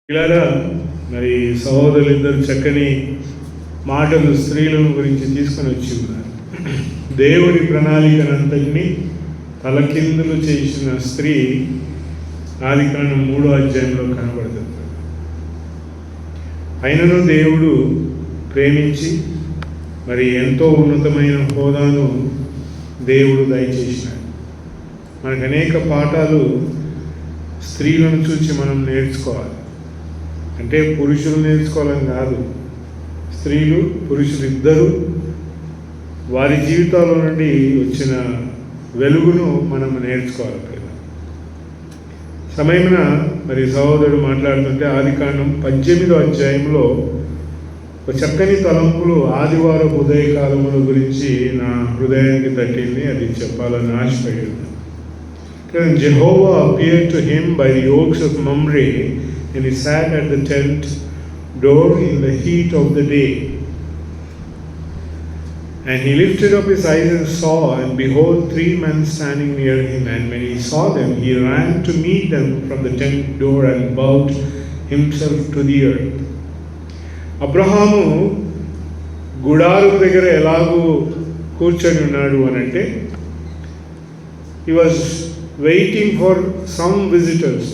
ఇలాగా మరి సహోదరులు ఇద్దరు చక్కని మాటలు స్త్రీలను గురించి తీసుకొని వచ్చి ఉన్నారు. దేవుడి ప్రణాళికనంతటినీ తలకిందులు చేసిన స్త్రీ ఆదికాండం 3వ అధ్యాయంలో కనబడుతుంది. అయినను దేవుడు ప్రేమించి మరి ఎంతో ఉన్నతమైన హోదాను దేవుడు దయచేసినాడు. మనకు అనేక పాఠాలు స్త్రీలను చూసి మనం నేర్చుకోవాలి. అంటే పురుషులు నేర్చుకోవాలని కాదు, స్త్రీలు పురుషులు ఇద్దరు వారి జీవితాల నుండి వచ్చిన వెలుగును మనం నేర్చుకోవాలి. సమయమున మరి సహోదరుడు మాట్లాడుతుంటే ఆదికాండం 18వ అధ్యాయంలో ఒక చక్కని తలంపులు ఆదివారం ఉదయకాలముల గురించి నా హృదయానికి తట్టింది. అది చెప్పాలని ఆశపడి ఉన్నాను. Jehovah appeared to him by the oaks of Mamre, and he sat at the tent door in the heat of the day. And he lifted up his eyes and saw, and behold, 3 men standing near him. And when he saw them, he ran to meet them from the tent door and bowed himself to the earth. Abraham గుడారం దగ్గర ఎలాగూ కూర్చొని ఉన్నాడు అని అంటే, he was waiting for some visitors.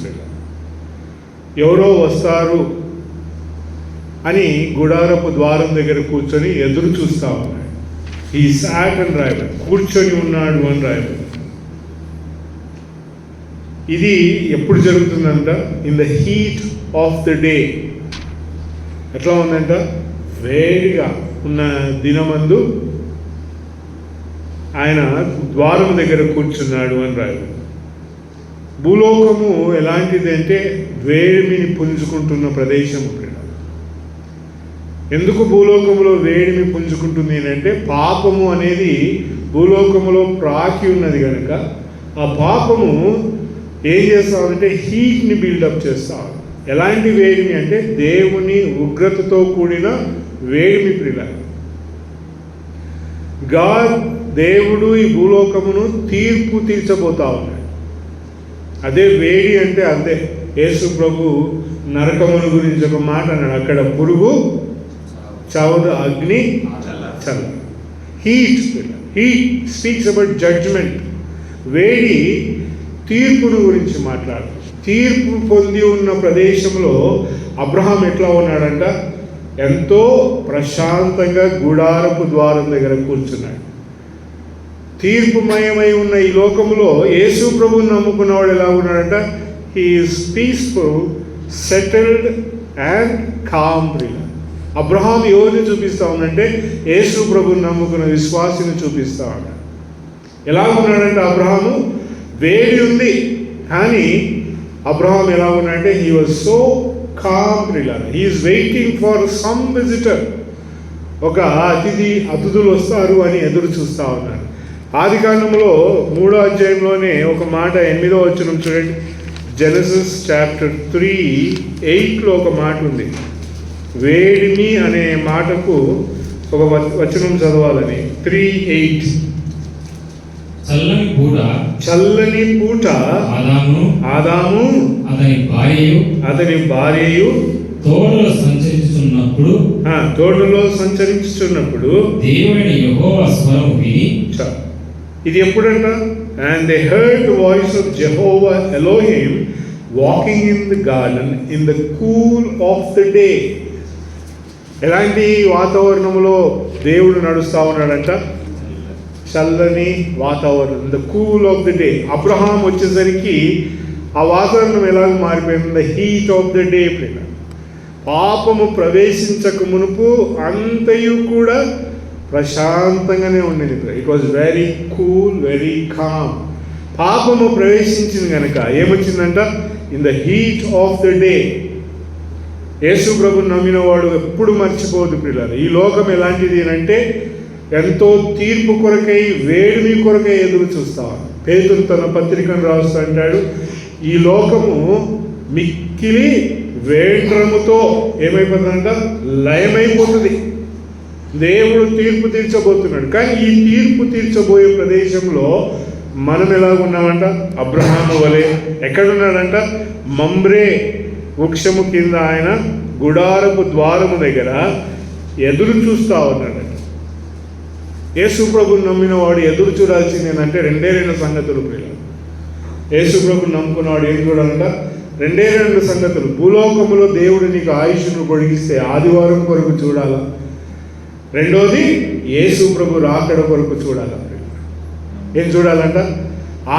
ఎవరో వస్తారు అని గుడారపు ద్వారం దగ్గర కూర్చొని ఎదురు చూస్తూ ఉన్నాడు. ఈ సాట్ అని రాయబడి కూర్చొని ఉన్నాడు అని రాయబడి. ఇది ఎప్పుడు జరుగుతుందంట? In the heat of the day. ఎట్లా ఉందంట? వేడిగా ఉన్న దినమందు ఆయన ద్వారం దగ్గర కూర్చున్నాడు అని రాయబడి. భూలోకము ఎలాంటిది అంటే వేడిమిని పుంజుకుంటున్న ప్రదేశం. ఎందుకు భూలోకములో వేడిమి పుంజుకుంటుంది అంటే, పాపము అనేది భూలోకములో ప్రాకి ఉన్నది కనుక ఆ పాపము ఏం చేస్తామంటే హీట్ని బిల్డప్ చేస్తాం. ఎలాంటి వేడిమి అంటే దేవుని ఉగ్రతతో కూడిన వేడిమి ప్రియుల. గాడ్ దేవుడు ఈ భూలోకమును తీర్పు తీర్చబోతా ఉన్నాడు. అదే వేడి అంటే అంతే. యేసు ప్రభు నరకమును గురించి ఒక మాట అన్నాడు, అక్కడ పురుగు చావదు, అగ్ని చల్ల. Heat speaks about judgement. వేడి తీర్పును గురించి మాట్లాడు. తీర్పు పొంది ఉన్న ప్రదేశంలో అబ్రహాం ఎట్లా ఉన్నాడంట? ఎంతో ప్రశాంతంగా గుడారపు ద్వారం దగ్గర కూర్చున్నాడు. తీర్పుమయమై ఉన్న ఈ లోకంలో యేసు ప్రభువుని నమ్ముకున్నవాడు ఎలా ఉన్నాడంట? He is peaceful, settled and calm. Abraham ఎవరిని చూపిస్తా ఉందంటే యేసు ప్రభువుని నమ్ముకున్న విశ్వాసిని చూపిస్తా ఉన్నాడు. ఎలా ఉన్నాడంటే అబ్రహాము వేడి ఉంది, కానీ అబ్రహాం ఎలా ఉన్నాడంటే he was so calm. He is waiting for some visitor. ఒక అతిథులు వస్తారు అని ఎదురు చూస్తూ ఉన్నారు. ఆదికాండంలో 3వ అధ్యాయంలోనే ఒక మాట 8వ వచనం చూడండి. జెనసిస్ చాప్టర్ 3:8లో ఒక మాట ఉంది. వేడిమి అనే మాటకు ఒక వచనం చదవాలని. 3:8. చల్లని పూట ఆదాము అతని భార్యయు తోటలో సంచరించుచున్నప్పుడు దేవుని యెహోవా స్వరము విని. ఇది ఎప్పుడంట? And they heard the voice of Jehovah Elohim walking in the garden in the cool of the day. ఎలాంటి వాతావరణంలో దేవుడు నడుస్తూ ఉన్నాడంట? చల్లని వాతావరణం, the cool of the day. Abraham వచ్చేసరికి ఆ వాతావరణం ఎలాగ మారిపోయింది? The heat of the day. పాపము ప్రవేశించక మునుపు అంతయు కూడా ప్రశాంతంగానే ఉండేది. It was very cool, very calm. పాపము ప్రవేశించింది కనుక ఏమొచ్చిందంట? In the heat of the day. యేసు ప్రభుని నమ్మిన వాడు ఎప్పుడు మర్చిపోదు ప్రియులారా. ఈ లోకం ఎలాంటిది అంటే ఎంతో తీర్పు కొరకై, వేడిమి కొరకై ఎదురు చూస్తాం. పేతురు తన పత్రికను రాస్తూ అంటాడు, ఈ లోకము మిక్కిలి వేండ్రముతో ఏమైపోతుందంట? లయమైపోతుంది. దేవుడు తీర్పు తీర్చబోతున్నాడు. కానీ ఈ తీర్పు తీర్చబోయే ప్రదేశంలో మనం ఎలాగున్నామంట? అబ్రహాము వలె. ఎక్కడున్నాడంట? మమ్రే వృక్షము కింద ఆయన గుడారపు ద్వారము దగ్గర ఎదురు చూస్తూ ఉన్నాడు. యేసు ప్రభుని నమ్మిన వాడు ఎదురు చూడాల్సింది ఏంటంటే రెండు సంగతులు ప్రియులు. యేసు ప్రభుని నమ్ముకున్నవాడు ఏం చూడాలంట? రెండు సంగతులు. భూలోకములో దేవుడు నీకు ఆయుష్ను పొడిగిస్తే ఆదివారం కొరకు చూడాలా, రెండోది యేసు ప్రభు రాకడ కొరకు చూడాలా. ఏం చూడాలంట?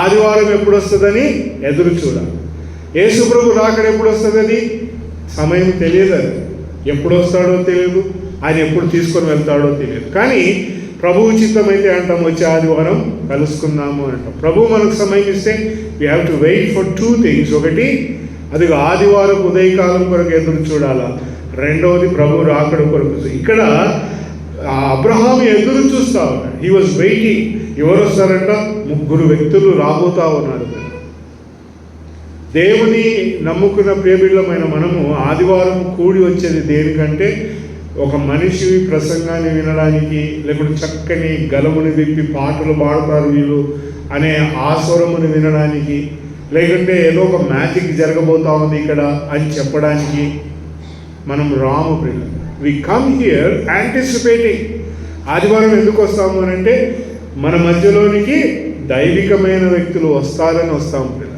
ఆదివారం ఎప్పుడు వస్తుందని ఎదురు చూడాలి. యేసు ప్రభు రాకడ ఎప్పుడు వస్తుంది? సమయం తెలియదు. అది ఎప్పుడు వస్తాడో తెలియదు, ఆయన ఎప్పుడు తీసుకొని వెళ్తాడో తెలియదు. కానీ ప్రభువు చిత్తమైతే అంటాం వచ్చే ఆదివారం కలుసుకుందాము అంటాం. ప్రభు మనకు సమయం ఇస్తే we have to wait for 2 things. ఒకటి, అది ఆదివారం ఉదయకాలం కొరకు ఎదురు చూడాలా, రెండవది ప్రభు రాకడ కొరకు. ఇక్కడ అబ్రహాం ఎదురు చూస్తా ఉన్నాడు. He was waiting. ఎవరు వస్తారంట? 3 వ్యక్తులు రాబోతా ఉన్నారు. దేవుని నమ్ముకున్న ప్రియబిడ్డలమైన మనము ఆదివారం కూడి వచ్చేది దేనికంటే, ఒక మనిషి ప్రసంగాన్ని వినడానికి, లేకుంటే చక్కని గలముని విప్పి పాటలు పాడతారు వీళ్ళు అనే ఆస్వరముని వినడానికి, లేకుంటే ఏదో ఒక మ్యాజిక్ జరగబోతా ఉంది ఇక్కడ అని చెప్పడానికి మనం రాము ప్రియులు. We come here anticipating. ఆదివారం ఎందుకు వస్తాము అని అంటే, మన మధ్యలోనికి దైవికమైన వ్యక్తులు వస్తారని వస్తాము ప్రియులు.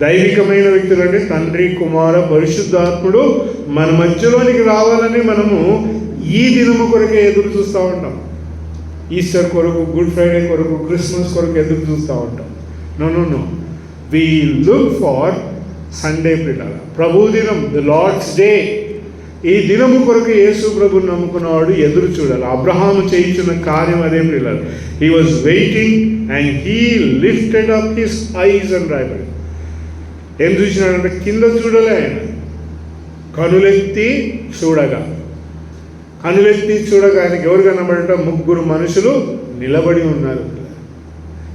దైవికమైన వ్యక్తులు అంటే తండ్రి, కుమార, పరిశుద్ధాత్ముడు మన మధ్యలోనికి రావాలని మనము ఈ దినము కొరకే ఎదురు చూస్తూ ఉంటాం. ఈస్టర్ కొరకు, గుడ్ ఫ్రైడే కొరకు, క్రిస్మస్ కొరకు ఎదురు చూస్తూ ఉంటాం. No we look for Sunday పిల్లల, ప్రభు దినం, ద లార్డ్స్ డే. ఈ దినము కొరకు యేసు ప్రభుని నమ్ముకున్నవాడు ఎదురు చూడాలి. అబ్రహాము చేయించిన కార్యం అదే పిల్లలు. He was waiting and he lifted up his eyes and రాయబడి. ఏం చూసినాడంటే, కింద చూడలే ఆయన, కనులెత్తి చూడగా ఆయనకి ఎవరు కనబడట? 3 మనుషులు నిలబడి ఉన్నారు.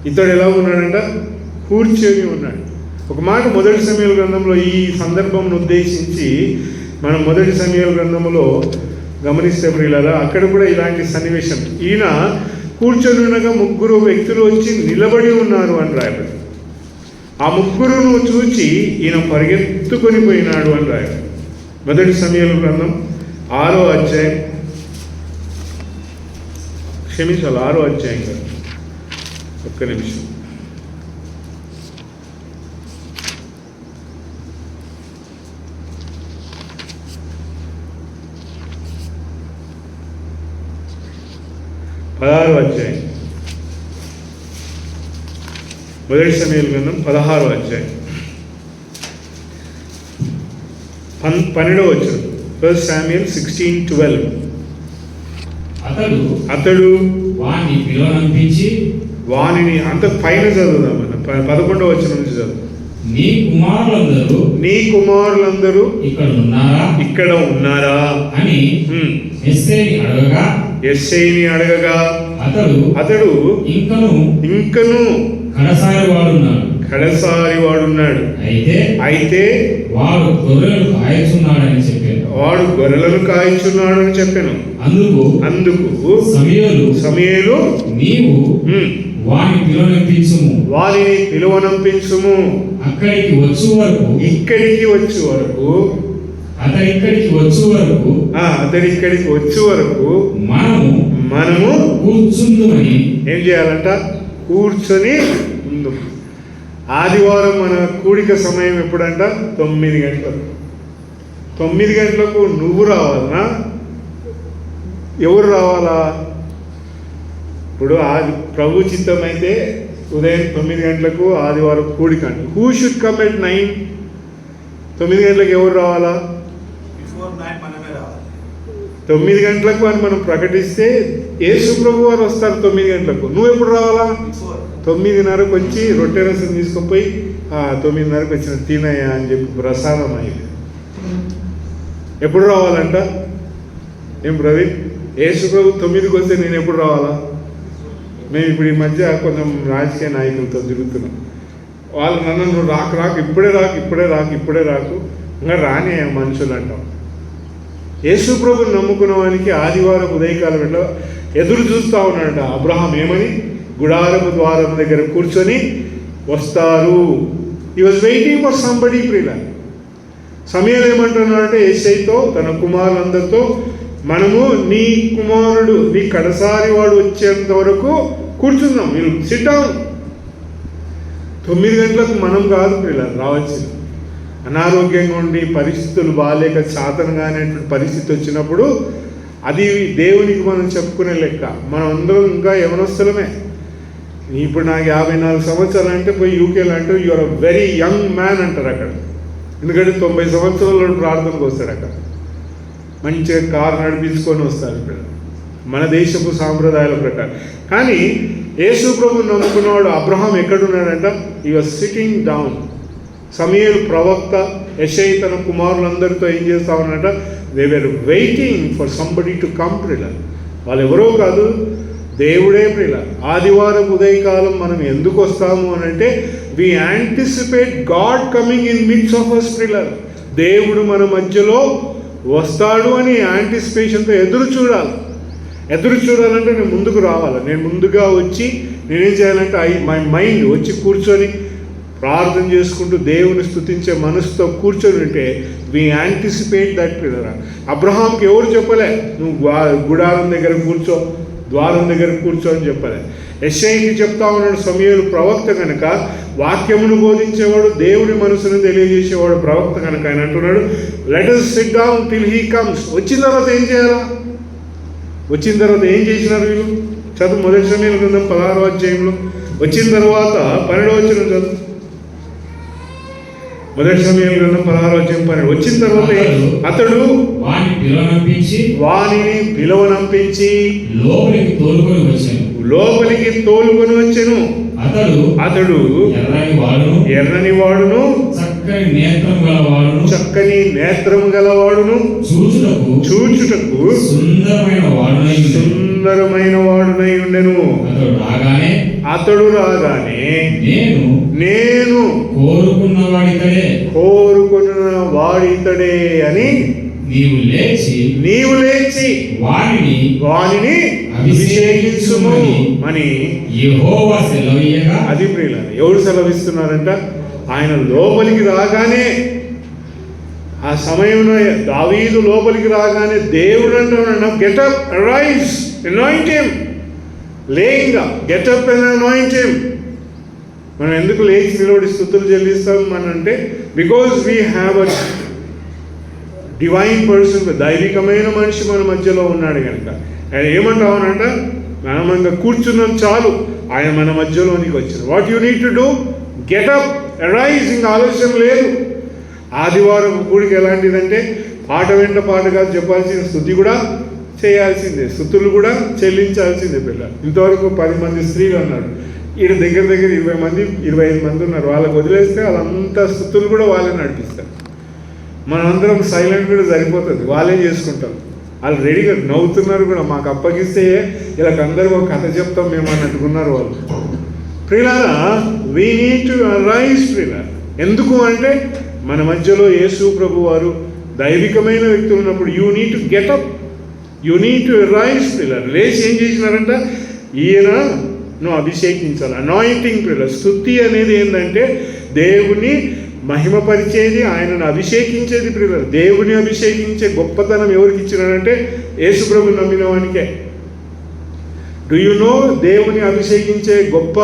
ఇతడు ఎలా ఉన్నాడంట? కూర్చొని ఉన్నాడు. ఒక మాట మొదటి సమూయేలు గ్రంథంలో ఈ సందర్భంను ఉద్దేశించి మనం మొదటి సమూయేలు గ్రంథంలో గమనిస్తే ప్రియులారా, అక్కడ కూడా ఇలాంటి సన్నివేశం. ఈయన కూర్చొని ఉండగా 3 వ్యక్తులు వచ్చి నిలబడి ఉన్నారు అని రాయబడి. ఆ 3ను చూచి ఈయన పరిగెత్తుకొని పోయినాడు అని రాయబడి. మొదటి సమూయేలు గ్రంథం 6వ అధ్యాయం, 6వ అధ్యాయం కదా, ఒక్క నిమిషం. అధ్యాయం, మొదటి సమూయేలు గ్రంథం 16వ అధ్యాయం 12వ వచనం. 1 Samuel 16:12. అతడు వానిని అంత పైన చదువుదాం అన్న, 11వ వచనం నుంచి చదువు. నీ కుమారులందరూ ఇక్కడ ఉన్నారా అని యెష్షయిని అడగగా అతడు ఇంకను కడసారి వాడున్నాడు, అయితే వాడు గొర్రెలను కాయచున్నాడని చెప్పాను. అందుకు సమూయేలు నీవు వారిని పిలువనంపించుము, ఇక్కడికి వచ్చు వరకు అతడి ఇక్కడికి వచ్చు వరకు మనము కూర్చుందుమని. ఏం చేయాలంట? కూర్చొని ఉందు. ఆదివారం మన కూడిక సమయం ఎప్పుడంట? 9 గంటలకు. 9 గంటలకు నువ్వు రావాలనా? ఎవరు రావాలా? ఇప్పుడు ప్రభు చిత్తం అయితే ఉదయం 9 గంటలకు ఆదివారం కూడిక. Who should come at 9? 9 గంటలకు ఎవరు రావాలా? 9 గంటలకు అని మనం ప్రకటిస్తే యేసు ప్రభు వారు వస్తారు 9 గంటలకు. నువ్వు ఎప్పుడు రావాలా? 9:30కు వచ్చి రొట్టె రసం తీసుకుపోయి 9:30కు వచ్చిన తినయ్యా అని చెప్పి ప్రసాదం అయింది. ఎప్పుడు రావాలంట? ఏం ప్రవీణ్, యేసు ప్రభు 9కి వస్తే నేను ఎప్పుడు రావాలా? మేము ఇప్పుడు ఈ మధ్య కొంచెం రాజకీయ నాయకులతో తిరుగుతున్నాం. వాళ్ళు నన్ను నువ్వు రాకు ఇప్పుడే రాకు ఇంకా రాని మనుషులు అంటాం. యేసు ప్రభుని నమ్ముకున్న వానికి ఆదివారం ఉదయకాలం ఇట్లా ఎదురు చూస్తూ ఉన్నాడట అబ్రహాం. ఏమని? గుడారపు ద్వారం దగ్గర కూర్చొని వస్తారు. హి వాజ్ వెయిటింగ్ ఫర్ సంబడీ ప్రియుల. సమూయేలు ఏమంటున్నాడంటే యెషయితో తన కుమారులందరితో, మనము నీ కుమారుడు నీ కడసారి వాడు వచ్చేంత వరకు కూర్చుందాం, మీరు సిట్ డౌన్. 9 గంటలకు మనం కాదు పిల్లలు రావాల్సింది. అనారోగ్యంగా ఉండి పరిస్థితులు బాగాలేక చాతనగానేటువంటి పరిస్థితి వచ్చినప్పుడు అది దేవునికి మనం చెప్పుకునే లెక్క. మనం అందరం ఇంకా యవనస్తులమే. ఇప్పుడు నాకు 54 సంవత్సరాలు అంటే పోయి యూకేలో అంటే you are a very young man అంటారు అక్కడ. ఎందుకంటే 90 సంవత్సరాల ప్రార్థనకు వస్తారు అక్కడ. మంచిగా కారు నడిపించుకొని వస్తారు ఇక్కడ మన దేశపు సాంప్రదాయాల ప్రకారం. కానీ యేసు ప్రభువుని నమ్ముకున్నవాడు అబ్రహాం ఎక్కడున్నాడంట? ఈ వాజ్ సిట్టింగ్ డౌన్. సమూయేలు ప్రవక్త, యెషయి తన కుమారులందరితో ఏం చేస్తా ఉన్నారంట? They were waiting for somebody to come ప్రియుల. వాళ్ళు ఎవరో కాదు, దేవుడే ప్రియుల. ఆదివారం ఉదయకాలం మనం ఎందుకు వస్తాము అని అంటే we anticipate God coming in midst of us ప్రియుల. దేవుడు మన మధ్యలో వస్తాడు అని యాంటిసిపేషన్తో ఎదురు చూడాలంటే నేను ముందుకు రావాలి. నేను ముందుగా వచ్చి నేనేం చేయాలంటే మై మైండ్ వచ్చి కూర్చొని ప్రార్థన చేసుకుంటూ దేవుని స్తుతించే మనసుతో కూర్చొని ఉంటే వి యాంటిసిపేట్ దట్ పిల్లరా. అబ్రహాంకి ఎవరు చెప్పలే నువ్వు గుడారం దగ్గర కూర్చో, ద్వారం దగ్గర కూర్చో అని చెప్పలే. యెషయికి చెప్తా ఉన్నాడు సమూయేలు ప్రవక్త కనుక, వాక్యమును బోధించేవాడు, దేవుని మనసును తెలియజేసేవాడు ప్రవక్త కనుక ఆయన అంటున్నాడు, let us sit down till he comes. వచ్చిన తర్వాత ఏం చేయాలా? వచ్చిన తర్వాత ఏం చేసినారు వీళ్ళు? చదువు మొదటి సమూయేలు గ్రంథం 16వ అధ్యాయంలో. వచ్చిన తర్వాత 12వ వచనం చదువు. మొదటి సమూయేలు గ్రంథం 16వ అధ్యాయం 12. వచ్చిన తర్వాత అతడు వానిని పిలవనంపించి లోపలికి తోలుకొని వచ్చెను. అతడు ఎర్రని వాడును చక్కని నేత్రము గలవాడును చూచుటకు సుందరమైన వాడునై ఉండెను. అతడు రాగానే నేను కోరుకున్న వాడితడే అని నీవు లేచి వానిని అభిషేకించుము అని యెహోవా సెలవీయగా. అది ప్రియులారా, ఎవరు సెలవిస్తున్నారంట? ఆయన లోపలికి రాగానే, ఆ సమయంలో దావీదు లోపలికి రాగానే దేవుడు అంటున్నాడు, getup arise anoint him. Laying getup and anoint him. మనం ఎందుకు లేచి నిలబడి స్తుతులు చెల్లిస్తాం అని అంటే because we have a divine person, దైవికమైన మనిషి మన మధ్యలో ఉన్నాడు కనుక. ఆయన ఏమంటామనంట, మనం ఇంకా కూర్చున్నాం చాలు, ఆయన మన మధ్యలోనికి వచ్చారు. What you need to do? Getup arise. ఇంకా ఆలస్యం లేదు. ఆదివారం కూడికి ఎలాంటిదంటే పాట వెంట పాటగా చెప్పాల్సిన స్తుతి కూడా చేయాల్సిందే, స్తుతులు కూడా చెల్లించాల్సిందే. పిల్లలు ఇంతవరకు 10 మంది స్త్రీలు అన్నాడు, ఈయన దగ్గర 20 మంది 25 మంది ఉన్నారు. వాళ్ళకి వదిలేస్తే వాళ్ళంతా స్తుతులు కూడా వాళ్ళే నడిపిస్తారు. మనందరం సైలెంట్ కూడా సరిపోతుంది, వాళ్ళే చేసుకుంటారు. వాళ్ళు రెడీగా నవ్వుతున్నారు కూడా, మాకు అప్పగిస్తే వీళ్ళకి అందరూ ఒక కథ చెప్తాం మేము అన్నట్టుకున్నారు వాళ్ళు. ప్రియులారా, వీ నీడ్ టు అరైజ్ ప్రియులారా. ఎందుకు అంటే మన మధ్యలో యేసు ప్రభు వారు దైవికమైన వ్యక్తులు ఉన్నప్పుడు you need to get up, you need to arise ప్రియులారా. లేచి ఏం చేసినారంట? ఈయన నువ్వు అభిషేకించాలి. అనాయింటింగ్ ప్రియులారా. స్తుతి అనేది ఏంటంటే దేవుని మహిమపరిచేది, ఆయనను అభిషేకించేది ప్రియులారా. దేవుని అభిషేకించే గొప్పతనం ఎవరికి ఇచ్చినాడంటే యేసు ప్రభువుని నమ్మిన వానికే. Do you know? దేవుని అభిషేకించే గొప్ప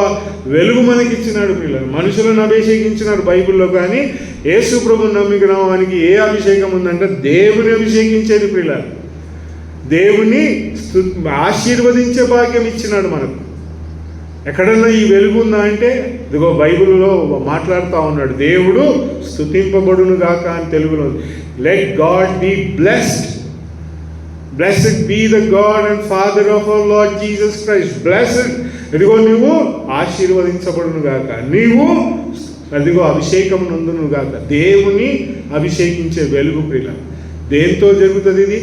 వెలుగు మనకి ఇచ్చినాడు ప్రియులారా. మనుషులను అభిషేకించినాడు బైబిల్లో, కానీ యేసు ప్రభువుని నమ్మిన వానికి ఏ అభిషేకం ఉందంటే దేవుని అభిషేకించేది ప్రియులారా. దేవుని ఆశీర్వదించే భాగ్యం ఇచ్చినాడు మనకు. ఎక్కడన్నా ఈ వెలుగు ఉందా అంటే ఇదిగో బైబిల్లో మాట్లాడుతూ ఉన్నాడు, దేవుడు స్తుతింపబడును గాక అని తెలుగులో. Let God be blessed. Blessed be the God and Father of our Lord Jesus Christ. Blessed, ఇదిగో నువ్వు ఆశీర్వదించబడును గాక, నీవు అదిగో అభిషేకం నందును గాక. దేవుని అభిషేకించే వెలుగు ప్రియుల. దేంతో జరుగుతుంది ఇది?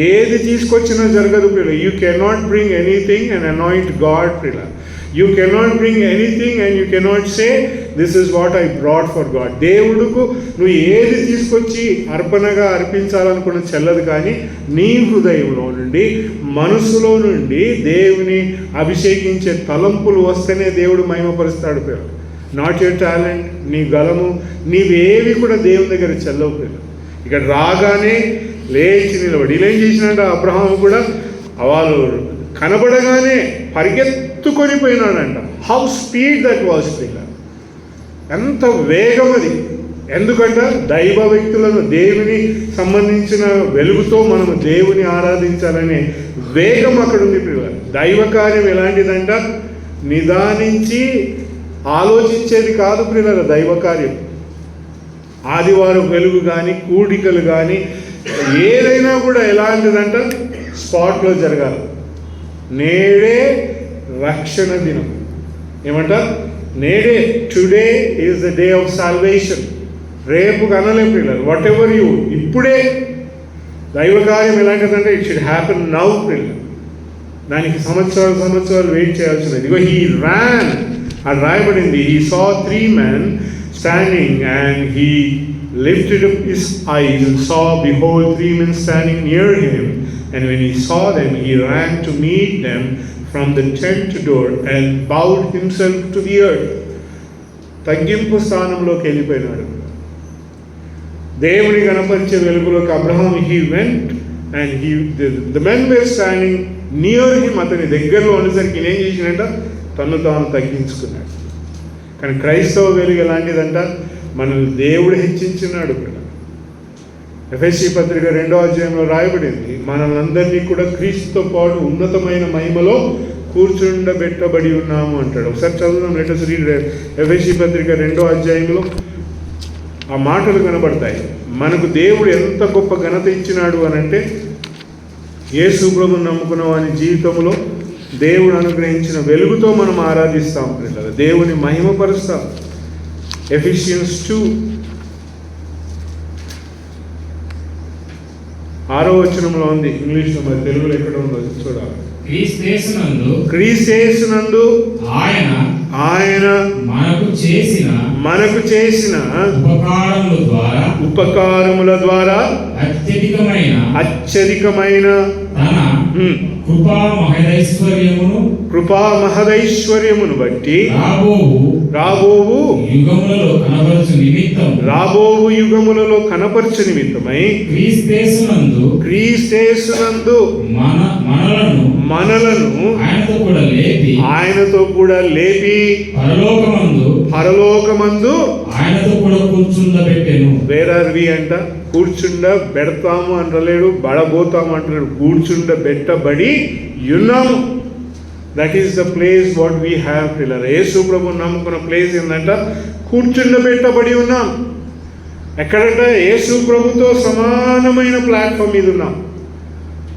ఏది తీసుకొచ్చినా జరగదు ప్రియుల. You cannot bring anything and anoint God ప్రియుల. You cannot bring anything and you cannot say this is what I brought for God. దేవుడుకు నువ్వు ఏది తీసుకొచ్చి అర్పణగా అర్పించాలనుకున్న చెల్లదు, కానీ నీ హృదయంలో నుండి, మనసులో నుండి దేవుని అభిషేకించే తలంపులు వస్తేనే దేవుడు మహిమపరుస్తాడు ప్రియుల. నాట్ యువర్ టాలెంట్, నీ గలము, నీవేవి కూడా దేవుని దగ్గర చెల్లవు పిల్లలు. ఇక్కడ రాగానే లేచి నిలబడి ఇలా ఏం చేసినాడు అబ్రహాం కూడా, వాళ్ళు కనబడగానే పరిగెత్తుకొని పోయినాడంట. హౌ స్పీడ్ దట్ వాస్ పిల్లలు, ఎంత వేగం అది. ఎందుకంటే దైవ వ్యక్తులను, దేవుని సంబంధించిన వెలుగుతో మనము దేవుని ఆరాధించాలనే వేగం అక్కడ ఉంది పిల్లలు. దైవ కార్యం ఎలాంటిదంట, నిదానించి ఆలోచించేది కాదు పిల్లల దైవ కార్యం. ఆదివారం వెలుగు కానీ, కూడికలు కానీ, ఏదైనా కూడా ఎలాంటిదంట, స్పాట్లో జరగాలి. నేడే రక్షణ దినం. ఏమంట, నేడే, today is the day of salvation. రేపు కనలేం పిల్లలు, వాట్ ఎవర్ యూ, ఇప్పుడే దైవ కార్యం ఎలాంటిదంటే ఇట్ షుడ్ హ్యాపెన్ నౌ పిల్లలు. దానికి సంవత్సరాలు వెయిట్ చేయాల్సినది. ఇదిగో హీ ర్యాన్, అది రాయబడింది. He saw 3 men standing and he lifted up his eyes and saw, behold, 3 men standing near him, and when he saw them he ran to meet them from the tent door and bowed himself to the earth. తగ్గింపు స్థానంలోకి వెళ్ళిపోయినాడు. దేవుని గణపరిచే వెలుగులోకి Abraham he went and the men were standing near him. అతని దగ్గరలో ఉండేసరికి ఏం చేసినట్ట, తను తాను తగ్గించుకున్నాడు. కానీ క్రైస్తవ వెలుగు ఎలాంటిదంట, మనల్ని దేవుడు హెచ్చించినాడు. ఎఫెసీ పత్రిక 2వ అధ్యాయంలో రాయబడింది, మనల్ని కూడా క్రీస్తుతో పాటు ఉన్నతమైన మహిమలో కూర్చుండబెట్టబడి ఉన్నాము అంటాడు. ఒకసారి చదువుదాం. లెట్ us read ఎఫెసీ పత్రిక 2వ అధ్యాయంలో ఆ మాటలు కనబడతాయి. మనకు దేవుడు ఎంత గొప్ప ఘనత ఇచ్చినాడు అని అంటే, యేసు ప్రభువుని నమ్ముకున్న వాని జీవితంలో దేవుడు అనుగ్రహించిన వెలుగుతో మనం ఆరాధిస్తాం పిల్లలు, దేవుని మహిమపరుస్తాం. ఎఫిషియన్స్ 2:6 వచనంలో ఉంది, ఇంగ్లీష్లో, మరి తెలుగులో ఎక్కడ ఉందో చూడాలి. క్రీస్తేసునందు ఆయన మనకు చేసిన ఉపకారముల ద్వారా అత్యధికమైన కృపా మహదైశ్వర్యమును బట్టి రాబోవు యుగములలో కనపరచు నిమిత్తమై క్రీస్తేసునందు మనలను ఆయనతో కూడా లేపి పరలోకమందు ఆయనతో కూడా కూర్చుండబెట్టెను. వేర్ ఆర్ వి అంట, కూర్చుండ పెడతాము అంటలేడు, బడబోతాము అంటలేడు, కూర్చుండబెట్టబడి ఉన్నాము. That is the place what we have pillar. యేసు ప్రభు నమ్ముకున్న ప్లేస్ ఏంటంట, కూర్చుండబెట్టబడి ఉన్నాం. ఎక్కడంట, యేసు ప్రభుతో సమానమైన ప్లాట్ఫామ్ మీద ఉన్నాం.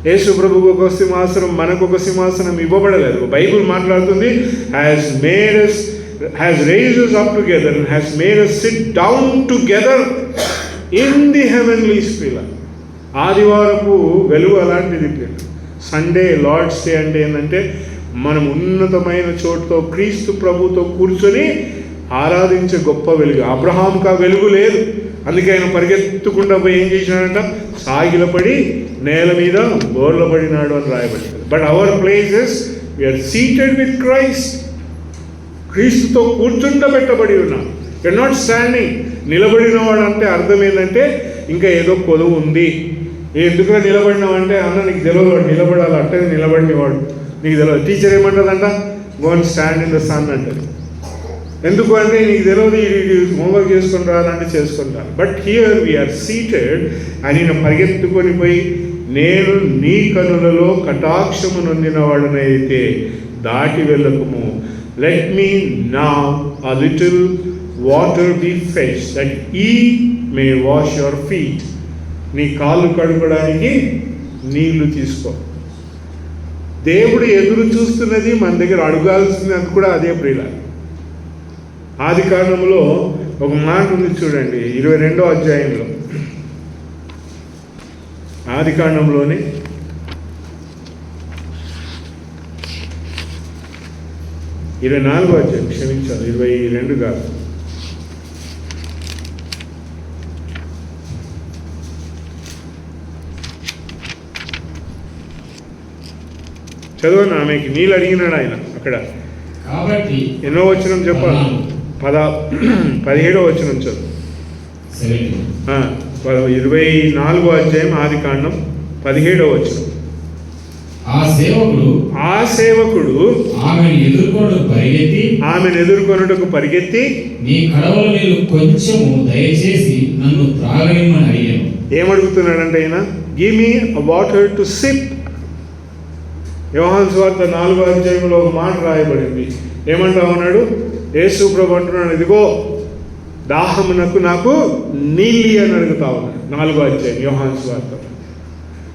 యేసు ప్రభుకు ఒక సింహాసనం, మనకు ఒక సింహాసనం ఇవ్వబడలేదు. బైబుల్ మాట్లాడుతుంది, has raised us up together and has made us sit down together in the heavenly sphere. ఆదివారపు వెలుగు అలాంటిది. సండే లార్డ్స్ డే అంటే ఏంటంటే, మనం ఉన్నతమైన చోటుతో క్రీస్తు ప్రభుతో కూర్చొని ఆరాధించే గొప్ప వెలుగు. అబ్రహాంకు ఆ వెలుగు లేదు, అందుకే ఆయన పరిగెత్తుకుండా పోయి ఏం చేసినాడంట, సాగిలపడి నేల మీద బోర్లపడినాడు అని రాయబడింది. But our places we are seated with Christ. క్రీస్తుతో కూర్చుండబెట్టబడి ఉన్నాం. You are not standing. నిలబడిన వాడు అంటే అర్థం ఏంటంటే, ఇంకా ఏదో కొదువు ఉంది. ఎందుకుగా నిలబడినావంటే, అన్న నీకు తెలియదు వాడు నిలబడాలి, అంటే నిలబడినవాడు నీకు తెలియదు. టీచర్ ఏమంటుందంట, go and stand in the sun అంటది. ఎందుకు అంటే నీకు తెలియదు, ఇది హోంవర్క్ చేసుకొని రావాలంటే చేసుకుంటాను. But here we are seated. ఆయన పరిగెత్తుకొని పోయి, నేను నీ కనులలో కటాక్షము నొందిన వాడనైతే దాటి వెళ్ళకము. Let me now a little water be fetched, that ye may wash your feet. నీ కాళ్ళు కడుకోవడానికి నీళ్లు తీసుకో. దేవుడు ఎదురు చూస్తున్నది మన దగ్గర, అడగాల్సింది అది కూడా అదే ప్రియుల. ఆది కాండంలో ఒక మాట ఉంది చూడండి, 22వ అధ్యాయంలో, ఆది కాండంలోనే 24వ అధ్యాయం, క్షమించాలి, 22 కాదు. చదవను. ఆమెకి నీళ్ళు అడిగినాడు ఆయన అక్కడ. కాబట్టి ఎన్నో వచనం చెప్పాలి. 17వ వచనం చదువు. 24వ అధ్యాయం ఆది కాండం 17వ వచనం. ఆ సేవకుడు ఆమెను ఎదుర్కొనుటకు పరిగెత్తి నీ కడవల నీళ్లు కొంచెము దయచేసి నన్ను త్రాగనిమ్మని అడిగాను. ఏమడుగుతున్నాడంటే ఆయన, give me water to SIP. యోహాను సువార్త 4వ అధ్యాయంలో ఒక మాట రాయబడింది. ఏమంటా ఉన్నాడు? యేసు ప్రభు అంటున్నాడు, ఇదిగో దాహమునకు నాకు నీళ్ళు అని అడుగుతా ఉన్నాడు. 4వ అధ్యాయం యోహాను సువార్త.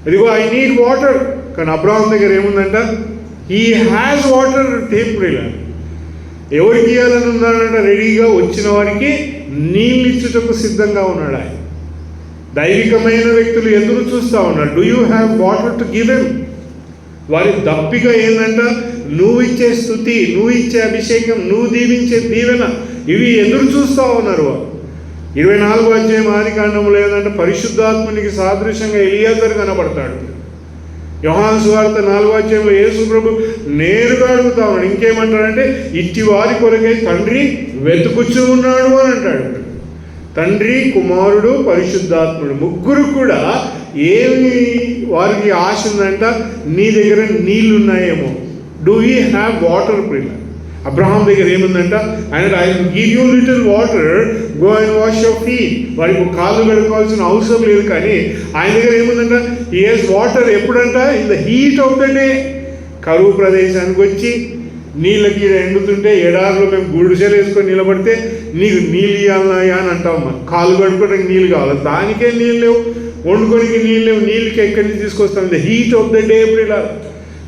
ఇదిగో ఐ నీడ్ వాటర్. కానీ అబ్రహాం దగ్గర ఏముందంట? He has water temporarily. ఎవరికి ఇవ్వాలని ఉన్నాడంట? రెడీగా వచ్చిన వారికి నీళ్ళు ఇచ్చుటకు సిద్ధంగా ఉన్నాడు ఆయన. దైవికమైన వ్యక్తులు ఎదురు చూస్తూ ఉన్నాడు. Do you have water to give them? వారి దప్పిక ఏంటంట? నువ్వు ఇచ్చే స్తుతి, నువ్వు ఇచ్చే అభిషేకం, నువ్వు దీవించే దీవెన, ఇవి ఎదురు చూస్తూ ఉన్నారు వారు. 24వ అధ్యాయం ఆది కాండంలో ఏంటంటే పరిశుద్ధాత్మునికి సాదృశ్యంగా ఎలియాజరు కనబడతాడు. యోహాను సువార్త 4వ అధ్యాయంలో యేసు ప్రభు నేరుగా అడుగుతా ఉన్నాడు. ఇంకేమంటాడంటే, ఇట్టి వారి కొరకై తండ్రి వెతుకుచూ ఉన్నాడు అని అంటాడు. తండ్రి, కుమారుడు, పరిశుద్ధాత్ముడు ముగ్గురు కూడా ఏమి వారికి ఆశ ఉందంట? నీ దగ్గర నీళ్ళు ఉన్నాయేమో. Do you have water? ప్రియ అబ్రహాం దగ్గర ఏముందంట? ఆయన I give you little water, go and wash your feet. వారికి కాళ్ళు కడుక్కోవాల్సిన అవసరం లేదు. కానీ ఆయన దగ్గర ఏముందంట? He has water. ఎప్పుడంట? In the heat of the day. కరువు ప్రదేశానికి వచ్చి నీళ్ళకి ఎండుతుంటే ఎడారిలో మేము గుడిసెలు వేసుకొని నిలబడితే నీకు నీళ్ళు ఇవ్వాలన్నాయా అని అంటాం. కాళ్ళు కడుక్కోవడానికి నీళ్ళు కావాలి, దానికే నీళ్ళు లేవు, వండుకోనికి నీళ్ళు లేవు. నీళ్ళకి ఎక్కడి నుంచి తీసుకొస్తాం? The heat of the day. ప్రియుల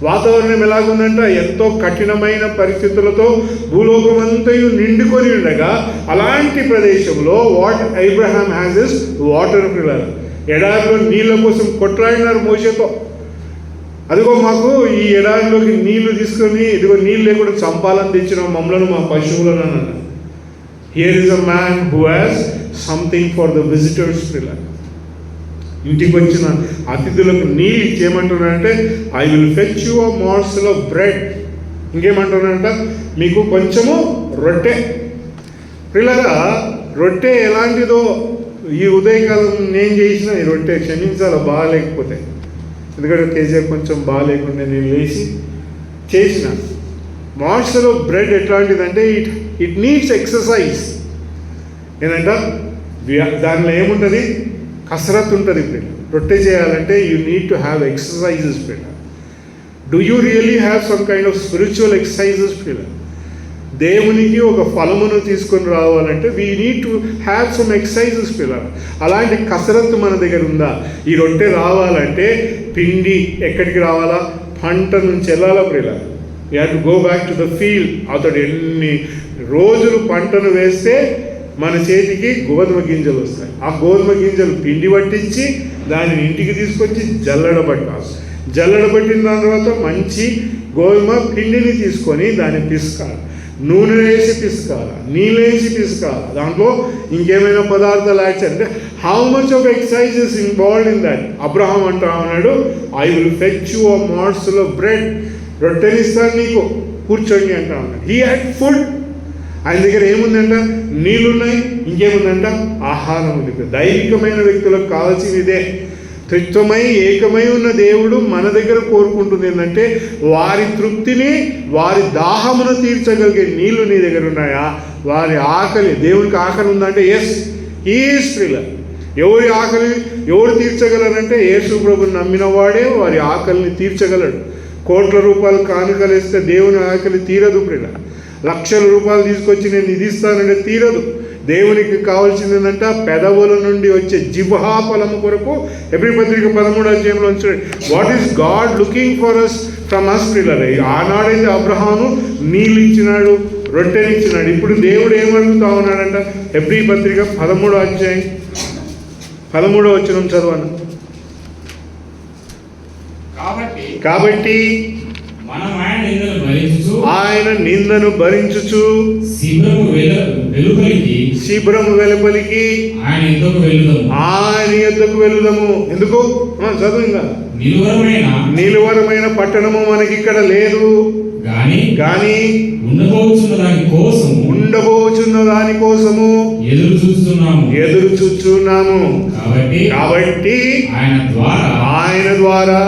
వాతావరణం ఎలాగుందంట? ఎంతో కఠినమైన పరిస్థితులతో భూలోకం అంతయు నిండుకొని ఉండగా అలాంటి ప్రదేశంలో అబ్రహాం హ్యాస్ దిస్ వాటర్. ప్రియుల ఎడారిలో నీళ్ళ కోసం కొట్లాడినారు మోషేతో. అదిగో మాకు ఈ ఎడారిలోకి నీళ్లు తీసుకొని, ఇదిగో నీళ్ళు లేకుండా చంపాలని తెచ్చిన మమ్మలను, మా పశువులను అన్నాడు. Here is a man who has something for the visitors. ప్రియుల ఇంటికి వచ్చిన అతిథులకు నీళ్ళు ఇచ్చేయమంటున్నాడంటే, I will fetch you a morsel of bread. ఇంకేమంటున్నాడంట? మీకు కొంచెము రొట్టె. పిల్లగా రొట్టె ఎలాంటిదో ఈ ఉదయకాలం నేను చేసిన ఈ రొట్టె క్షమించాలి బాగాలేకపోతే. ఎందుకంటే కేజీఆర్ కొంచెం బాగాలేకుండా నేను లేచి చేసిన morsel of bread ఎట్లాంటిదంటే ఇట్ నీడ్స్ ఎక్సర్సైజ్. ఏంటంట? దానిలో ఏముంటుంది? కసరత్ ఉంటుంది. ఇప్పుడు రొట్టె చేయాలంటే you need to have exercises. పిల్ల do you really have some kind of spiritual exercises? పిల్ల దేవునికి ఒక ఫలమును తీసుకొని రావాలంటే we need to have some exercises. పిల్ల అలాంటి కసరత్తు మన దగ్గర ఉందా? ఈ రొట్టె రావాలంటే పిండి ఎక్కడికి రావాలా? పంట నుంచి వెళ్ళాలా? పిల్ల you have to go back to the field. అతడు ఎన్ని రోజులు పంటను వేస్తే మన చేతికి గోధుమ గింజలు వస్తాయి. ఆ గోధుమ గింజలు పిండి పట్టించి దానిని ఇంటికి తీసుకొచ్చి జల్లడబట్టాలి. జల్లడబట్టిన దాని తర్వాత మంచి గోధుమ పిండిని తీసుకొని దాన్ని పిసకాలి. నూనె వేసి పిసకాలి, నీళ్ళు వేసి పిసకాలి. దాంట్లో ఇంకేమైనా పదార్థాలు యాడ్ చేయాలి. అంటే how much of exercises involved in that? Abraham అంటా ఉన్నాడు, I will fetch you a morsel of bread. రొట్టెనిస్తాను నీకు, కూర్చోండి అంటా ఉన్నాడు. He had food. ఆయన దగ్గర ఏముందంట? నీళ్ళున్నాయి. ఇంకేముందంట? ఆహారం ఉంది. దైవికమైన వ్యక్తులకు కావాల్సింది ఇదే. త్రిత్వమై ఏకమై ఉన్న దేవుడు మన దగ్గర కోరుకుంటుంది ఏంటంటే వారి తృప్తిని, వారి దాహమును తీర్చగలిగే నీళ్లు నీ దగ్గర ఉన్నాయా? వారి ఆకలి, దేవునికి ఆకలి ఉందంటే ఎస్ ఈజ్ ప్రియుల. ఎవరి ఆకలి ఎవరు తీర్చగలరంటే యేసు ప్రభుని నమ్మిన వాడే వారి ఆకలిని తీర్చగలడు. కోట్ల రూపాయలు కానుకలు ఇస్తే దేవుని ఆకలి తీరదు. ప్రియుల లక్షల రూపాయలు తీసుకొచ్చి నేను ఇది ఇస్తానంటే తీరదు. దేవునికి కావాల్సింది ఏంటంటే పెదవుల నుండి వచ్చే జిహ్వా ఫలము కొరకు హెబ్రీ పత్రిక 13వ అధ్యాయంలో ఉంచాడు. What is God looking for us from us? ప్రియులారా ఆనాడైతే అబ్రహాము నీళ్ళు ఇచ్చినాడు, రొట్టెనిచ్చినాడు. ఇప్పుడు దేవుడు ఏమడుగుతా ఉన్నాడంట? హెబ్రీ పత్రిక 13వ అధ్యాయం 13వ వచనం చదవను. కాబట్టి ఆయన నిందను భరించుచు శిబిరము వెలుపలికి ఆయన యొద్దకు వెళుదము. ఎందుకు? చదువు. ఇంకా నిలువరమైన పట్టణము మనకి ఇక్కడ లేదు, కానీ ఉండబోచున్న ఉండబోచున్న దాని కోసము ఎదురు చూస్తున్నాము. కాబట్టి ఆయన ద్వారా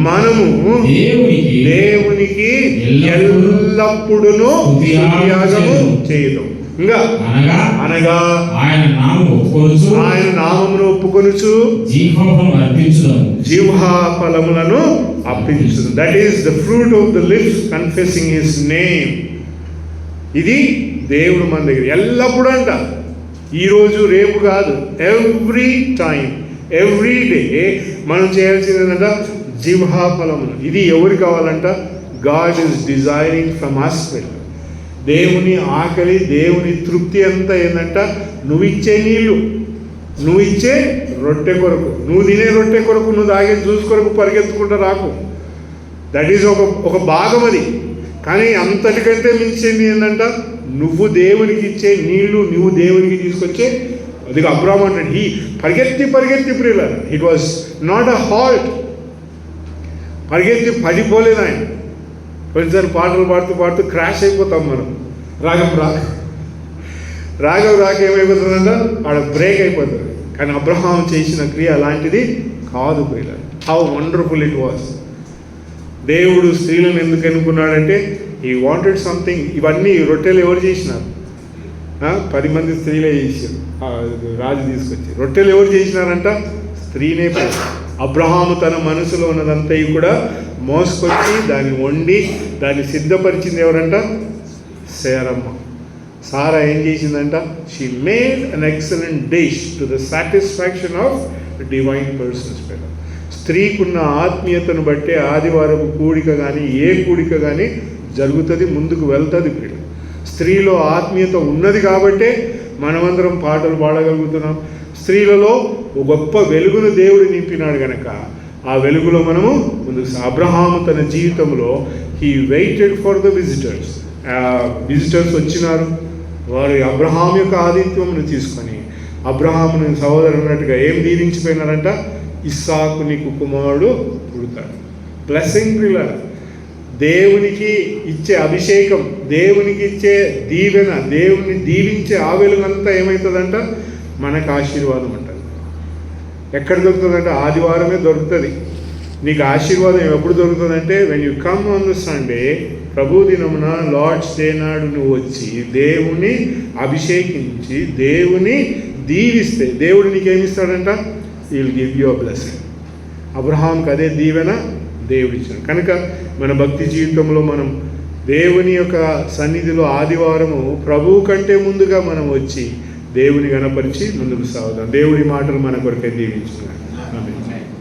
మనము దేవునికి ఎల్లప్పుడూ స్తుతియాగము చేయదు. ఇంకా అనగా ఆయన నామమును ఒప్పుకొనుచు జిహ్వా ఫలములను అర్పించును. That is the fruit of the lips confessing his name. ఇది దేవుడు మన దగ్గర ఎల్లప్పుడూ అంట, ఈరోజు రేపు కాదు, ఎవ్రీ టైం ఎవ్రీ డే మనం చేయాల్సిందంట జిహ్వా ఫలములు. ఇది ఎవరు కావాలంట? God is desiring from us. దేవుని ఆకలి, దేవుని తృప్తి అంతా ఏంటంట? నువ్వు ఇచ్చే నీళ్ళు, నువ్వు ఇచ్చే రొట్టె కొరకు, నువ్వు తినే రొట్టె కొరకు, నువ్వు తాగే జ్యూస్ కొరకు పరిగెత్తుకుంటూ రాకు. దట్ ఈజ్ ఒక భాగం అది. కానీ అంతటికంటే మించింది ఏంటంట? నువ్వు దేవునికి ఇచ్చే నీళ్లు నువ్వు దేవునికి తీసుకొచ్చే. అది అబ్రాహాము అంటాడు, ఈ పరిగెత్తి ప్రియుల, it was not a halt. పరిగెత్తి పడిపోలేదు ఆయన. కొన్నిసారి పాటలు పాడుతూ క్రాష్ అయిపోతాం మనం. రాగం రాక ఏమైపోతుందంట? ఆడ బ్రేక్ అయిపోతుంది. కానీ అబ్రహాము చేసిన క్రియ అలాంటిది కాదు ప్రియుల. How wonderful it was. దేవుడు స్త్రీలను ఎందుకు ఎన్నుకున్నాడంటే ఈ వాంటెడ్ సంథింగ్. ఇవన్నీ రొట్టెలు ఎవరు చేసినారు? 10 మంది స్త్రీలే చేశారు. రాజు తీసుకొచ్చి రొట్టెలు ఎవరు చేసినారంట? స్త్రీనే. అబ్రహాము తన మనసులో ఉన్నదంతా కూడా మోసుకొచ్చి దాన్ని వండి దాన్ని సిద్ధపరిచింది ఎవరంట? శారమ్మ. సారా ఏం చేసిందంట? She made an excellent dish to the satisfaction of divine persons. స్త్రీకున్న ఆత్మీయతను బట్టే ఆదివారం కూడిక కానీ ఏ కూడిక కానీ జరుగుతుంది, ముందుకు వెళ్తుంది. స్త్రీలో ఆత్మీయత ఉన్నది కాబట్టే మనమందరం పాటలు పాడగలుగుతున్నాం. స్త్రీలలో ఒక గొప్ప వెలుగును దేవుడు నింపినాడు కనుక ఆ వెలుగులో మనము ముందుకు. అబ్రహాము తన జీవితంలో he waited for the visitors. Visitors వచ్చినారు. వారు అబ్రహాం యొక్క ఆతిథ్యమును తీసుకొని అబ్రహాముని సహోదరు అన్నట్టుగా ఏం దీవించిపోయినారంట? ఇస్సాకు నీకు కుమారుడు పుడతాడు. బ్లెస్సింగ్ ప్రియులారా, దేవునికి ఇచ్చే అభిషేకం, దేవునికి ఇచ్చే దీవెన, దేవుని దీవించే ఆ వెలుగంతా ఏమవుతుందంట? మనకు ఆశీర్వాదం అంటారు. ఎక్కడ దొరుకుతుందంటే ఆదివారమే దొరుకుతుంది. నీకు ఆశీర్వాదం ఎప్పుడు దొరుకుతుందంటే when you come on the Sunday, ప్రభు దినమున, లార్డ్స్ డే నాడు నువ్వు వచ్చి దేవుని అభిషేకించి దేవుని దీవిస్తే దేవుడు నీకేమిస్తాడంట? He will give you a blessing. అబ్రహాంకి అదే దీవెన దేవుడిచ్చాడు. కనుక మన భక్తి జీవితంలో మనం దేవుని యొక్క సన్నిధిలో ఆదివారము ప్రభువు కంటే ముందుగా మనం వచ్చి దేవుని గణపరిచి ముందుకు సాగుదాం. దేవుడి మాటలు మన కొరకే దీవించుకున్నాం. ఆమేన్.